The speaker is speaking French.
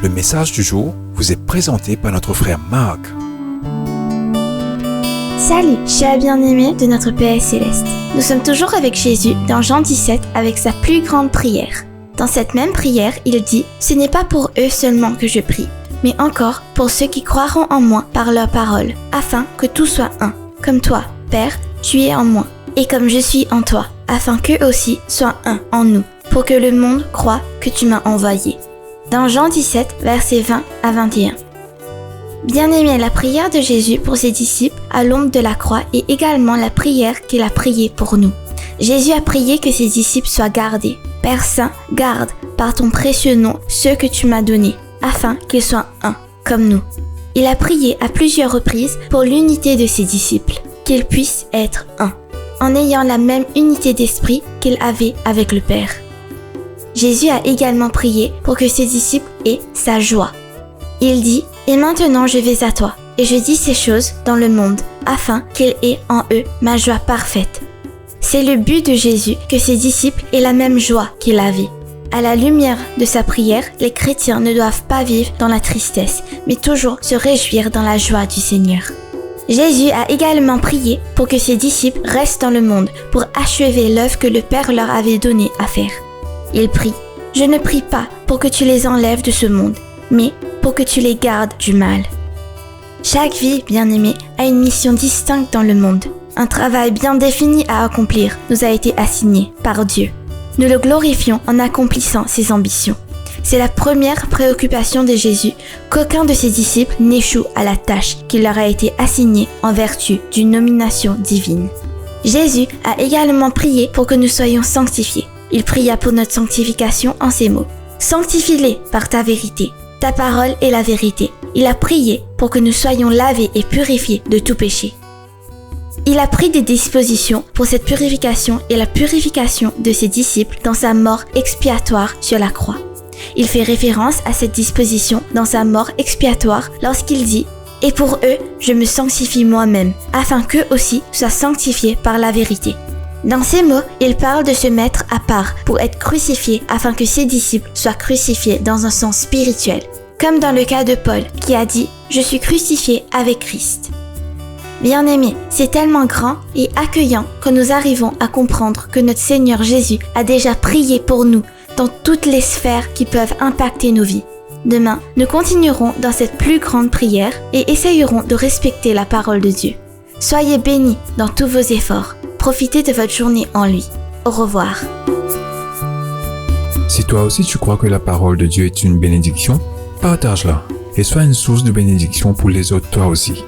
Le message du jour vous est présenté par notre frère Marc. Salut, chers bien-aimés de notre Père Céleste. Nous sommes toujours avec Jésus dans Jean 17 avec sa plus grande prière. Dans cette même prière, il dit « Ce n'est pas pour eux seulement que je prie, mais encore pour ceux qui croiront en moi par leur parole, afin que tout soit un. Comme toi, Père, tu es en moi, et comme je suis en toi, afin qu'eux aussi soient un en nous, pour que le monde croie que tu m'as envoyé. » Dans Jean 17, versets 20 à 21. Bien-aimé, la prière de Jésus pour ses disciples à l'ombre de la croix est également la prière qu'il a priée pour nous. Jésus a prié que ses disciples soient gardés. Père Saint, garde par ton précieux nom ceux que tu m'as donnés, afin qu'ils soient un, comme nous. Il a prié à plusieurs reprises pour l'unité de ses disciples, qu'ils puissent être un, en ayant la même unité d'esprit qu'il avait avec le Père. Jésus a également prié pour que ses disciples aient sa joie. Il dit « Et maintenant je vais à toi, et je dis ces choses dans le monde, afin qu'ils aient en eux ma joie parfaite. » C'est le but de Jésus que ses disciples aient la même joie qu'il avait. À la lumière de sa prière, les chrétiens ne doivent pas vivre dans la tristesse, mais toujours se réjouir dans la joie du Seigneur. Jésus a également prié pour que ses disciples restent dans le monde pour achever l'œuvre que le Père leur avait donnée à faire. Il prie « Je ne prie pas pour que tu les enlèves de ce monde, mais pour que tu les gardes du mal. » Chaque vie, bien-aimée, a une mission distincte dans le monde. Un travail bien défini à accomplir nous a été assigné par Dieu. Nous le glorifions en accomplissant ses ambitions. C'est la première préoccupation de Jésus qu'aucun de ses disciples n'échoue à la tâche qui leur a été assignée en vertu d'une nomination divine. Jésus a également prié pour que nous soyons sanctifiés. Il pria pour notre sanctification en ces mots. « Sanctifie-les par ta vérité. Ta parole est la vérité. » Il a prié pour que nous soyons lavés et purifiés de tout péché. Il a pris des dispositions pour cette purification et la purification de ses disciples dans sa mort expiatoire sur la croix. Il fait référence à cette disposition dans sa mort expiatoire lorsqu'il dit « Et pour eux, je me sanctifie moi-même, afin qu'eux aussi soient sanctifiés par la vérité. » Dans ces mots, il parle de se mettre à part pour être crucifié afin que ses disciples soient crucifiés dans un sens spirituel, comme dans le cas de Paul qui a dit « Je suis crucifié avec Christ ». Bien-aimés, c'est tellement grand et accueillant que nous arrivons à comprendre que notre Seigneur Jésus a déjà prié pour nous dans toutes les sphères qui peuvent impacter nos vies. Demain, nous continuerons dans cette plus grande prière et essayerons de respecter la parole de Dieu. Soyez bénis dans tous vos efforts. Profitez de votre journée en lui. Au revoir. Si toi aussi tu crois que la parole de Dieu est une bénédiction, partage-la et sois une source de bénédiction pour les autres toi aussi.